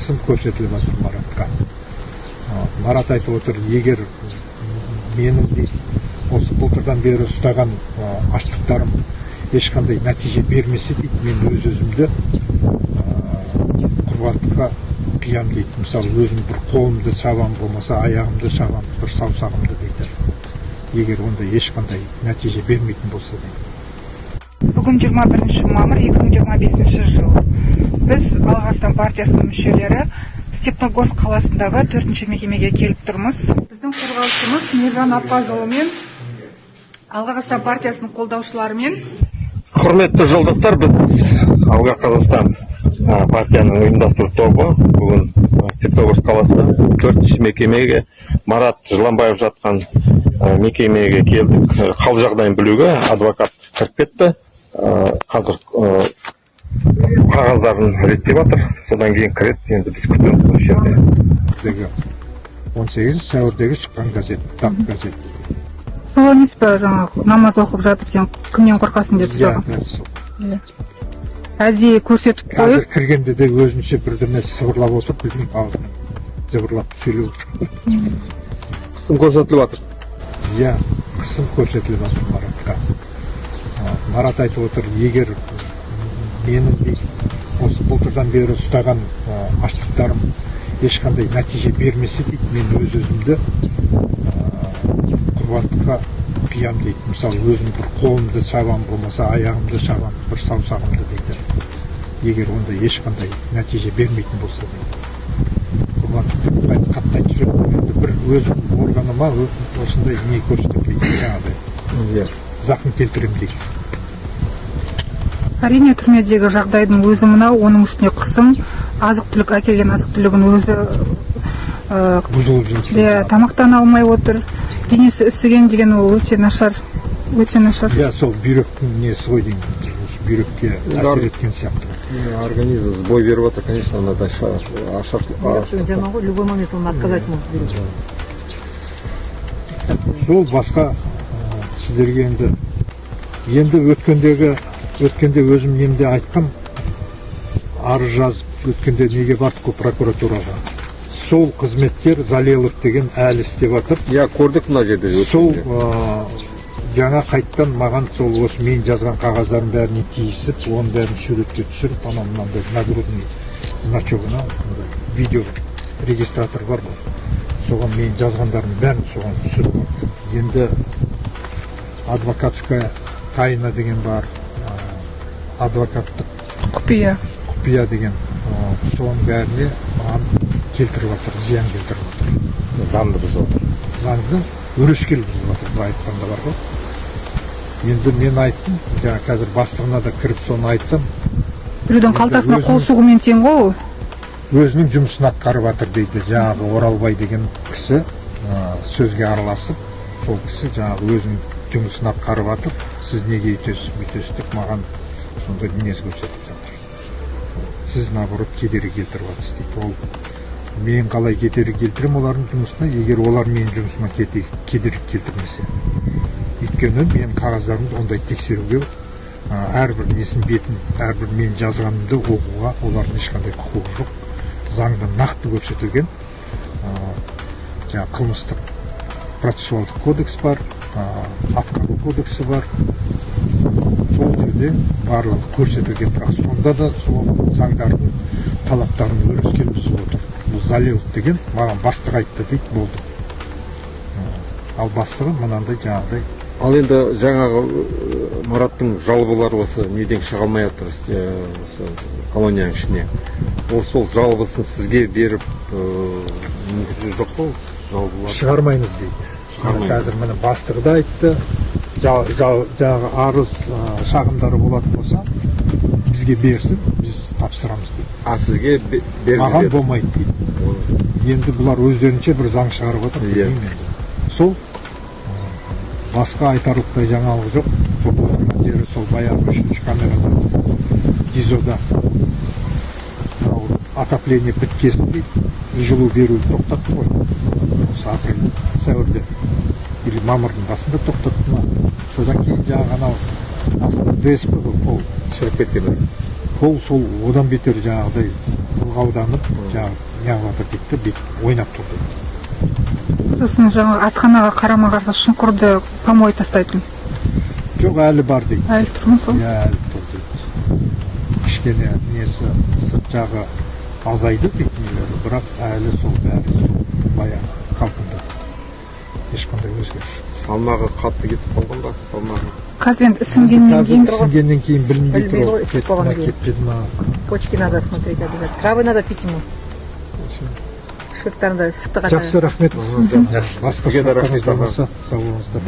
қысым көрсетіліп жатыр Маратқа. Марат айтып отыр, егер менің осы былтырдан бері ұстаған аштықтарым ешқандай нәтиже бермесе дейді, мен өз-өзімді құрбандыққа қиям дейді. Мысалы, өзім бір қолымды шабам, болмаса аяғымды шабам, бір саусағымды дейді. Егер онда ешқандай нәтиже бермейтін болса дейді. Бүгін 21 мамыр 2025 жыл. Біз Алғастан партиясының мүшелері Степногорск қаласындағы 4-ші мекемеге келіп тұрмыз. Біздің қорғаушымыз Мержан Аппазұлы мен Алғастан партиясының қолдаушыларымен. Құрметті жолдастар, біз Алға Қазақстан партияның ұйымдастыру тобы бүгін Степногорск қаласында 4-ші мекемеге, Марат Жыланбаев жатқан мекемеге келдік. Қал жағдайын білуге адвокат кіріп кетті. Қазір қағаздарын реттеп жатыр. Содан кейін кіреді. Енді біз күтеміз бұл жерде. 18 сәуірдегі шыққан газет, тақ газет. Сол емес пе, жаңағы намаз оқып жатып сен кімнен қорқасың деп сұраған? Әдейі көрсетіп қойып. Қазір кіргенде де өзінше бірдеме сыбырлап отыр, білмеймін, аузынан жыбырлап сөйлеп отыр. Қысым көрсетіліп жатыр. Иә, қысым көрсетіліп жатыр Маратқа. Марат айтып отыр, егер менің осы былтырдан бері ұстаған аштықтарым ешқандай нәтиже бермесе дейді, мен өз-өзімді құрбандыққа қиям дейді. Мысалы, өзім бір қолымды шабам, болмаса аяғымды шабам, бір саусағымды дейді. Егер онда ешқандай нәтиже бермейтін болса дейді. Құрбандықты қатты айтып жүреді. Енді бір өзім органыма осындай не көрсетіп дейді, жаңағыдай зақым келтірем дейді. Әрине, түрмедегі жағдайдың өзі мынау, оның үстіне қысым, азық-түлік әкелген азық-түлігін өзі бұзылып жатыр. Тамақтана алмай отыр. Денесі ісіген деген ол өте нашар. Өте нашар. Иә, сол бүйректің несі ғой деймін. Бүйрекке әсер еткен сияқты. Организм сбой беріп жатыр, конечно, надо Жаңағы любой момент оны отказать может. Сол басқа сіздерге енді өткенде өзім немде айтқым, арыз жазып өткенде неге бардық прокуратураға. Сол қызметкер Залелов деген әлі істеп жатыр. Я көрдік мына жерде. Сол жаңа қайттан маған сол осы мен жазған қағаздардың бәріне тиісіп, оның бәрін суретке түсіріп, мынандай нагрудный значогына видео регистратор бар ғой. Соған мен жазғандардың бәрін соған түсіріп отыр. Енді адвокатская тайна деген бар, адвокаттық құпия деген, соның бәріне маған келтіріп жатыр, зиян келтіріп жатыр. Заңды бұзып жатыр. Заңды өрескел бұзып жатыр, бұл айтқанда бар ғой. Енді мен айттым, қазір бастығына да кіріп соны айтсам, біреудің қалтасына қол сұғумен тең ғой ол. Өзінің жұмысын атқарып жатыр дейді. Жаңағы Оралбай деген кісі сөзге араласып, сол кісі жаңағы өзінің жұмысын атқарып жатыр. Сіз неге үйтесіз, бүйтесіз деп маған сондай мінез көрсетіп жатыр. Сіз наоборот кедергі келтіріп жатсыз дейді. Ол мен қалай кедергі келтірем олардың жұмысына, егер олар менің жұмысыма кедергі келтірмесе. Өйткені мен қағаздарымды ондай тексеруге, әрбір несін бетін, әрбір мен жазғанымды оқуға олардың ешқандай құқығы жоқ. Заңда нақты көрсетілген қылмыстық процессуалдық кодекс бар, атқару кодексі бар. Сол жерде барлығы көрсетілген, бірақ сонда да сол заңдардың талаптарын өрескел бұзып отыр. Бұл Залелов деген маған бастық айтты дейді, болды. Ал бастығы мынандай жаңағыдай. Ал енді жаңағы Мараттың жалобылары осы неден шыға алмай жатыр, колонияның ішіне. Ол сол жалобысын сізге беріп мүмкіншілік жоқ қой, жалобылар? Шығармаймыз дейді. Қазір міне бастығы да айтты, жаңағы арыз шағымдары болатын болса, бізге берсін, біз тапсырамыз дейді. А сізге берді? Маған болмайды дейді. Енді бұлар өздерінше бір заң шығарып отыр, білмеймін енді. Сол басқа айтарлықтай жаңалық жоқ. Тоқтатылған жері сол баяғы 3-ші камерада, ГИЗОда отопление біткесін дейді, жылу беру тоқтатты ғой. Осы апрель, сәуірде или мамырдың басында тоқтатты ма. Содан кейін жаңағы анау астында ДСП ғой, пол шығып кеткен. Пол сол одан бетер жаңағыдай ылғалданып жаңағы неғыватыр дейді да бүйтіп ойнап тұр дейді. сосын жаңағы асханаға қарама қарсы шұңқырды помой тастайтын Жоқ, әлі бар дейді. әлі тұр ма сол? Иә, әлі тұр дейді. Кішкене несі сырт жағы азайды дейді нелері, бірақ әлі сол бәрі сол баяғы қалпында. Ешқандай өзгеріс жоқ. Салмағы қатты кетіп қалған ба? Салмағы. қазір енді ісінгеннен Қазір кейін ісінгеннен кейін білінбей Білінбей тұр. ғой, ісіп Кетті ма, қалған кейін. кетпеді ма. Почки надо смотреть обязательно. Травы надо пить ему. Шөптарында ісікті Жақсы, рахмет. Басқа Сізге де сұрақтарыңыз рахмет. болмаса сау болыңыздар.